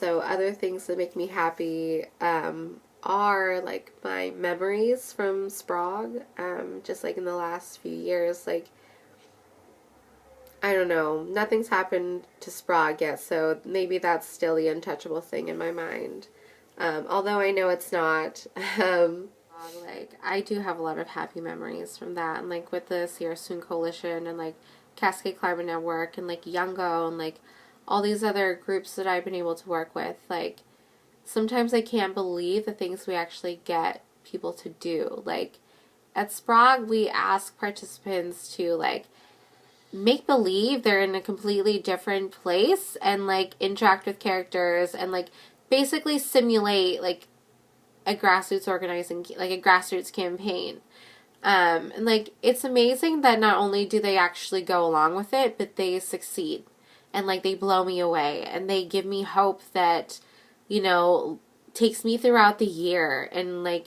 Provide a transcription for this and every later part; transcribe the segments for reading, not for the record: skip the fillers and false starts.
So other things that make me happy are like my memories from Sprog, just like in the last few years. Like, I don't know, nothing's happened to Sprog yet, so maybe that's still the untouchable thing in my mind. Although I know it's not. Like, I do have a lot of happy memories from that, and like with the Sierra Soon Coalition and like Cascade Climate Network and like Youngo and like all these other groups that I've been able to work with. Like, sometimes I can't believe the things we actually get people to do. Like, at Sprog, we ask participants to like make believe they're in a completely different place and like interact with characters and like basically simulate like a grassroots organizing, like a grassroots campaign. And like, it's amazing that not only do they actually go along with it, but they succeed. And like, they blow me away and they give me hope that, you know, takes me throughout the year and like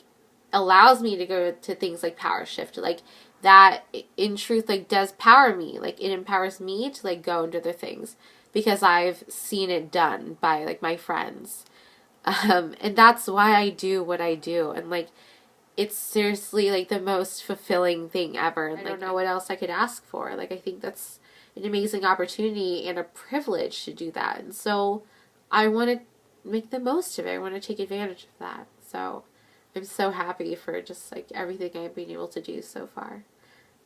allows me to go to things like Power Shift. Like, that in truth like does power me. Like, it empowers me to like go and do other things because I've seen it done by like my friends. And that's why I do what I do. And like, it's seriously like the most fulfilling thing ever. And I don't know what else I could ask for. Like, I think that's an amazing opportunity and a privilege to do that. And so I want to make the most of it. I want to take advantage of that. So I'm so happy for just like everything I've been able to do so far.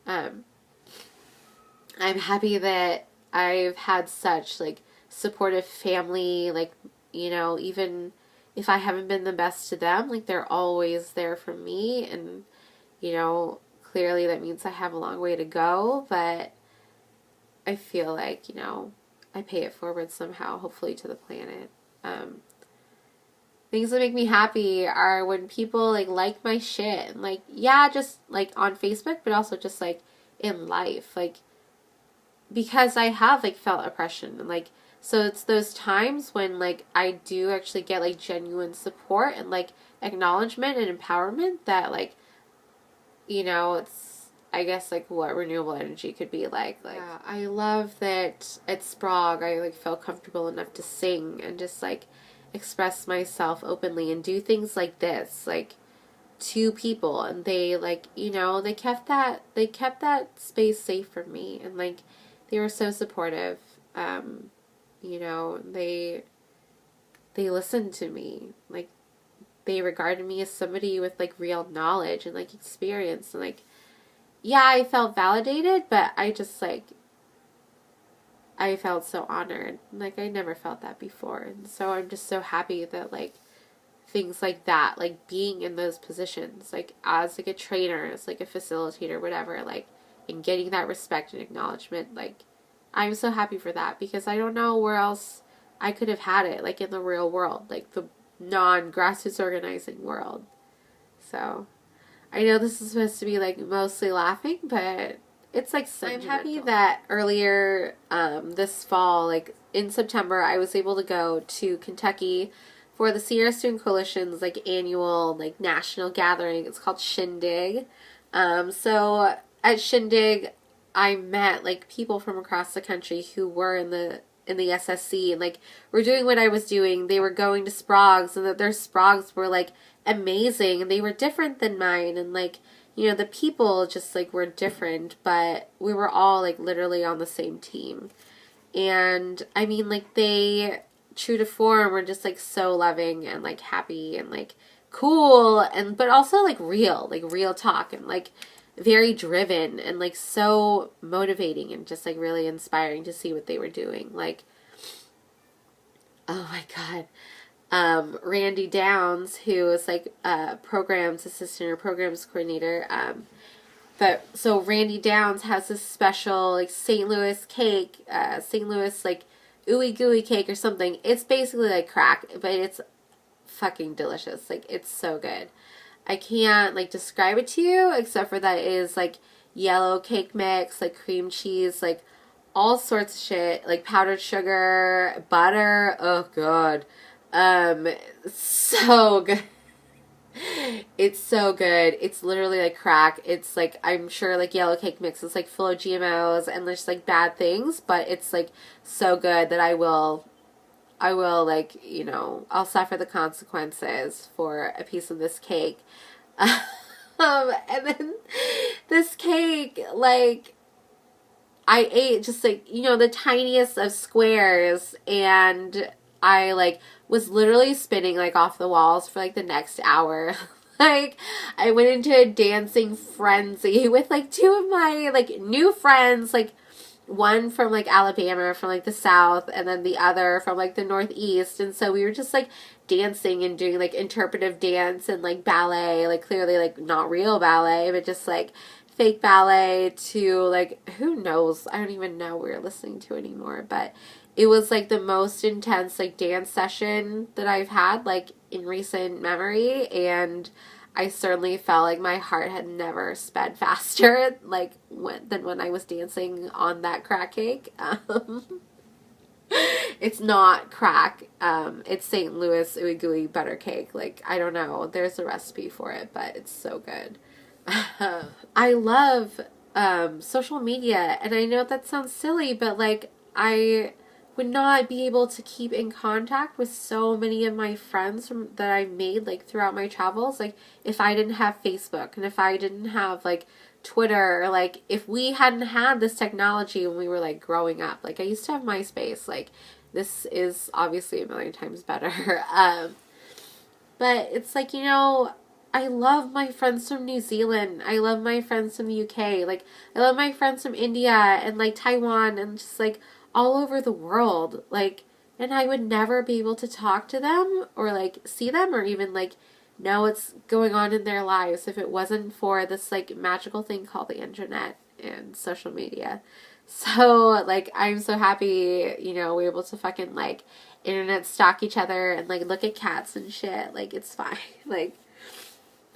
I'm happy that I've had such like supportive family, like, you know, even if I haven't been the best to them, like, they're always there for me. And, you know, clearly that means I have a long way to go, but I feel like, you know, I pay it forward somehow, hopefully to the planet. Things that make me happy are when people like my shit, and like, yeah, just like on Facebook, but also just like in life, like, because I have like felt oppression, and like, so it's those times when like I do actually get like genuine support and like acknowledgement and empowerment that, like, you know, it's, I guess, like what renewable energy could be like. Yeah, I love that at Sprog I like felt comfortable enough to sing and just like express myself openly and do things like this, like, to people, and they, like, you know, they kept that space safe for me, and like, they were so supportive. You know, they listened to me, like, they regarded me as somebody with like real knowledge and like experience, and like, yeah, I felt validated, but I just like, I felt so honored. Like, I never felt that before. And so I'm just so happy that like things like that, like being in those positions, like as like a trainer, as like a facilitator, whatever, like, and getting that respect and acknowledgement, like, I'm so happy for that, because I don't know where else I could have had it, like in the real world, like the non-grassroots organizing world. So I know this is supposed to be like mostly laughing, but it's like sentimental. I'm happy that earlier this fall, like in September, I was able to go to Kentucky for the Sierra Student Coalition's like annual like national gathering. It's called Shindig. So at Shindig, I met like people from across the country who were in the SSC, and like were doing what I was doing. They were going to Sprogs, and that their Sprogs were like amazing, and they were different than mine, and like, you know, the people just like were different, but we were all like literally on the same team. And I mean, like, they, true to form, were just like so loving and like happy and like cool, and but also like real talk, and like very driven, and like so motivating, and just like really inspiring to see what they were doing. Like, oh my God. Randy Downs, who is like a programs assistant or programs coordinator. But so Randy Downs has this special like St. Louis cake, St. Louis like Ooey Gooey Cake or something. It's basically like crack, but it's fucking delicious. Like, it's so good. I can't like describe it to you, except for that it is like yellow cake mix, like cream cheese, like all sorts of shit, like powdered sugar, butter. Oh God. So good. It's so good. It's literally like crack. It's like, I'm sure like yellow cake mix is like full of GMOs and just like bad things, but it's like so good that I will I will, like, I'll suffer the consequences for a piece of this cake. And then this cake, like, I ate just, like, the tiniest of squares, and I, like, was literally spinning, like, off the walls for, like, the next hour. Like, I went into a dancing frenzy with, like, two of my, like, new friends, like, one from, like, Alabama, from, like, the South, and then the other from, like, the Northeast, and so we were just, like, dancing and doing, like, interpretive dance and, like, ballet, like, clearly, like, not real ballet, but just, like, fake ballet to, like, who knows, I don't even know what we were listening to anymore, but it was, like, the most intense, like, dance session that I've had, like, in recent memory, and I certainly felt like my heart had never sped faster, like, than when I was dancing on that crack cake. It's not crack. It's St. Louis Ooey Gooey butter cake. Like, I don't know. There's a recipe for it, but it's so good. I love social media, and I know that sounds silly, but, like, I would not be able to keep in contact with so many of my friends that I made, like, throughout my travels, like, if I didn't have Facebook, and if I didn't have, like, Twitter, or, like, if we hadn't had this technology when we were, like, growing up. Like, I used to have MySpace. Like, this is obviously a million times better. But it's like, I love my friends from New Zealand. I love my friends from the UK. Like, I love my friends from India and, like, Taiwan and just, like, all over the world. Like, and I would never be able to talk to them or, like, see them or even, like, know what's going on in their lives if it wasn't for this, like, magical thing called the internet and social media. So, like, I'm so happy, we're able to fucking, like, internet stalk each other and, like, look at cats and shit. Like, it's fine. Like,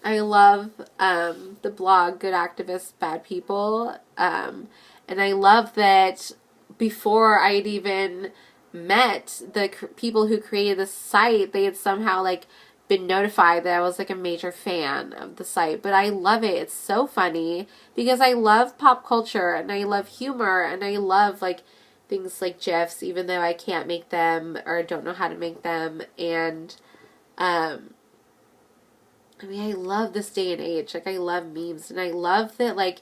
I love the blog Good Activists, Bad People, and I love that before I'd even met the people who created this site, they had somehow, like, been notified that I was, like, a major fan of the site. But I love it. It's so funny because I love pop culture and I love humor and I love, like, things like GIFs, even though I can't make them or don't know how to make them. And I love this day and age. Like, I love memes, and I love that, like,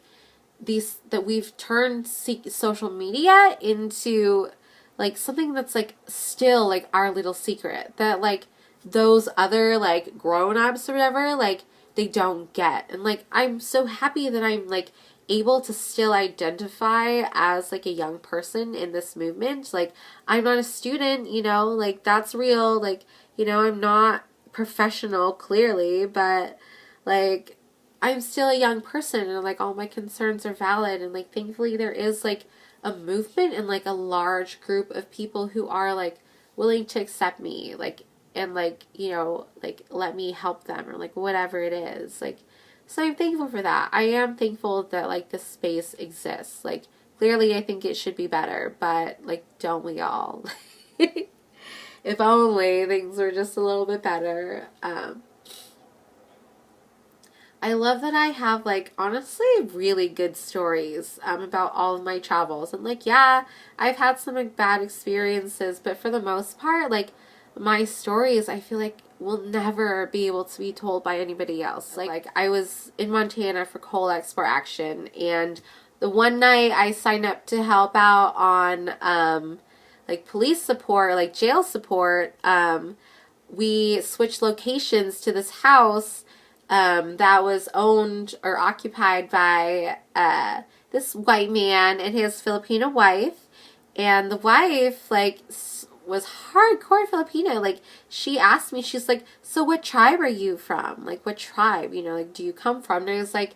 that we've turned social media into, like, something that's, like, still, like, our little secret that, like, those other, like, grown-ups or whatever, like, they don't get. And, like, I'm so happy that I'm, like, able to still identify as, like, a young person in this movement. Like, I'm not a student, like, that's real. Like, I'm not professional, clearly, but, like, I'm still a young person, and, like, all my concerns are valid, and, like, thankfully there is, like, a movement and, like, a large group of people who are, like, willing to accept me, like, and, like, like, let me help them, or, like, whatever it is, like, so I'm thankful for that. I am thankful that, like, this space exists. Like, clearly I think it should be better, but, like, don't we all? If only things were just a little bit better. I love that I have, like, honestly really good stories about all of my travels. And, like, yeah, I've had some, like, bad experiences, but for the most part, like, my stories, I feel like, will never be able to be told by anybody else. Like, I was in Montana for coal export action, and the one night I signed up to help out on, like, police support, like, jail support, we switched locations to this house that was owned or occupied by this white man and his Filipino wife. And the wife, like, was hardcore Filipino. Like, she asked me, she's like, so what tribe are you from? Like, what tribe, like, do you come from? And I was like,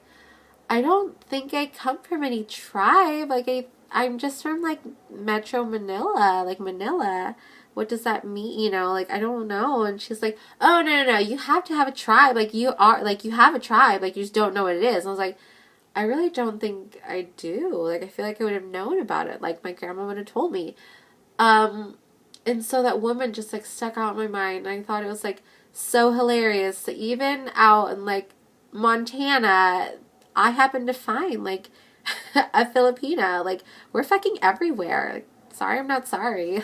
I don't think I come from any tribe. Like, I'm just from, like, Metro Manila, like, Manila. What does that mean? Like, I don't know. And she's like, oh, no, you have to have a tribe. Like, you have a tribe. Like, you just don't know what it is. And I was like, I really don't think I do. Like, I feel like I would have known about it. Like, my grandma would have told me. And so that woman just, like, stuck out in my mind. And I thought it was, like, so hilarious that even out in, like, Montana, I happened to find, like, a Filipina. Like, we're fucking everywhere. Like, sorry, I'm not sorry.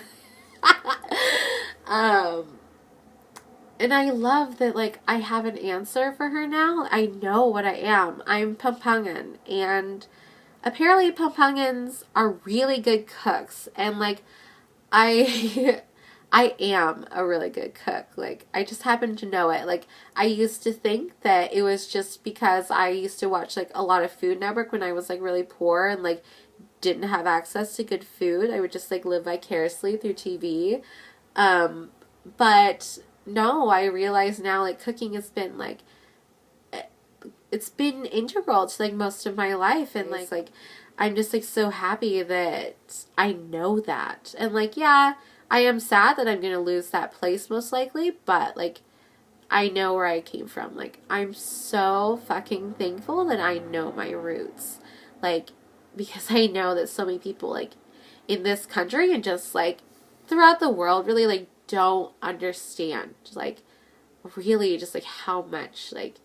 Um, and I love that, like, I have an answer for her now. I know what I am. I'm Pampangan, and apparently Pampangans are really good cooks, and, like, I I am a really good cook. Like, I just happen to know it. Like, I used to think that it was just because I used to watch, like, a lot of Food Network when I was, like, really poor and, like, didn't have access to good food. I would just, like, live vicariously through TV. Um, but no, I realize now, like, cooking has been, like, it's been integral to, like, most of my life. And, like, I'm just, like, so happy that I know that. And, like, yeah, I am sad that I'm going to lose that place most likely, but, like, I know where I came from. Like, I'm so fucking thankful that I know my roots. Like, because I know that so many people, like, in this country and just, like, throughout the world really, like, don't understand, like, really just, like, how much, like,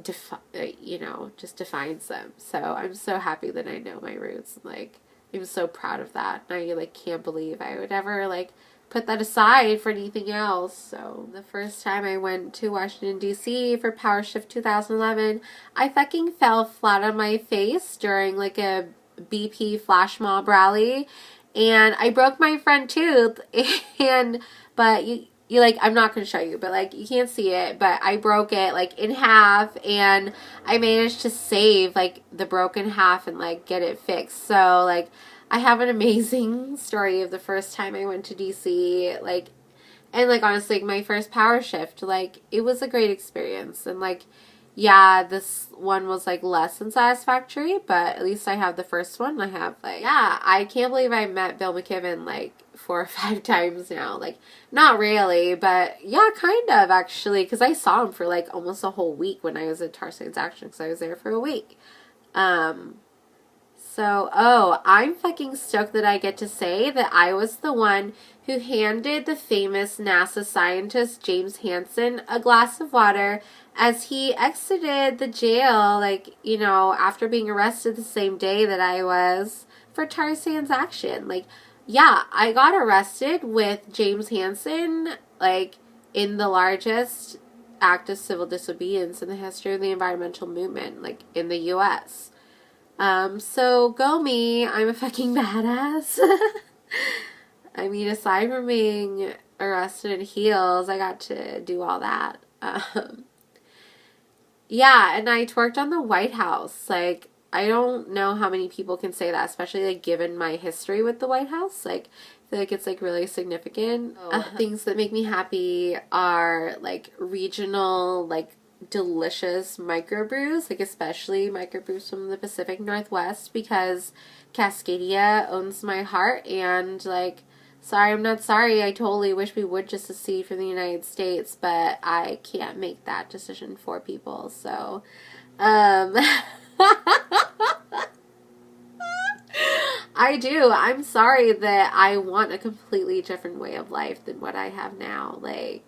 just defines them. So I'm so happy that I know my roots. Like, I'm so proud of that. And I, like, can't believe I would ever, like, put that aside for anything else. So the first time I went to Washington, D.C. for Power Shift 2011, I fucking fell flat on my face during, like, a BP flash mob rally, and I broke my front tooth, but you like, I'm not going to show you, but, like, you can't see it, but I broke it, like, in half, and I managed to save, like, the broken half and, like, get it fixed. So, like, I have an amazing story of the first time I went to DC, like, and, like, honestly, my first power shift, like, it was a great experience, and, like, yeah, this one was, like, less than satisfactory, but at least I have the first one. I have, like, yeah, I can't believe I met Bill McKibben, like, 4 or 5 times now. Like, not really, but yeah, kind of, actually, because I saw him for, like, almost a whole week when I was at Tarzan's Action, because I was there for a week. I'm fucking stoked that I get to say that I was the one who handed the famous NASA scientist James Hansen a glass of water as he exited the jail, like, after being arrested the same day that I was for Tarzan's Action. Like, yeah, I got arrested with James Hansen, like, in the largest act of civil disobedience in the history of the environmental movement, like, in the U.S. So go me, I'm a fucking badass. I mean, aside from being arrested in heels, I got to do all that. Yeah, and I twerked on the White House. Like, I don't know how many people can say that, especially, like, given my history with the White House. Like, I feel like it's, like, really significant. Things that make me happy are, like, regional, like, delicious microbrews, like, especially microbrews from the Pacific Northwest, because Cascadia owns my heart, and, like, sorry, I'm not sorry. I totally wish we would just secede from the United States, but I can't make that decision for people, so, I do. I'm sorry that I want a completely different way of life than what I have now. Like,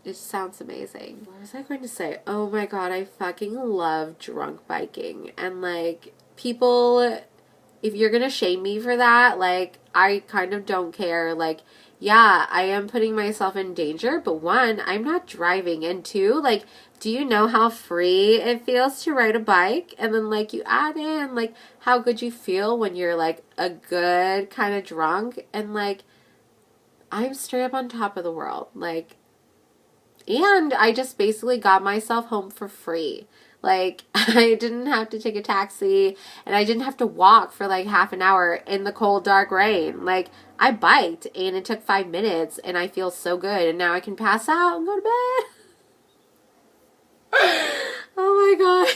it sounds amazing. What was I going to say? Oh my god, I fucking love drunk biking. And, like, people, if you're gonna shame me for that, like, I kind of don't care. Like, yeah, I am putting myself in danger, but 1, I'm not driving, and 2, like, do you know how free it feels to ride a bike? And then, like, you add in, like, how good you feel when you're, like, a good kind of drunk, and, like, I'm straight up on top of the world. Like, and I just basically got myself home for free. Like, I didn't have to take a taxi, and I didn't have to walk for, like, half an hour in the cold, dark rain. Like, I biked, and it took 5 minutes, and I feel so good, and now I can pass out and go to bed. Oh my god.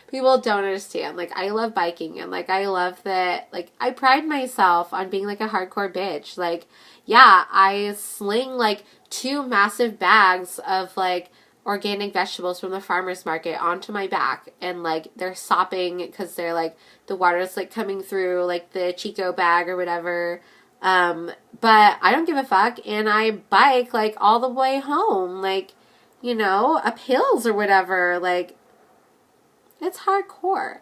People don't understand. Like, I love biking, and, like, I love that, like, I pride myself on being, like, a hardcore bitch. Like, yeah, I sling, like, 2 massive bags of, like, organic vegetables from the farmer's market onto my back, and, like, they're sopping because they're, like, the water's, like, coming through, like, the Chico bag or whatever. But I don't give a fuck, and I bike, like, all the way home, like, up hills or whatever. Like, it's hardcore.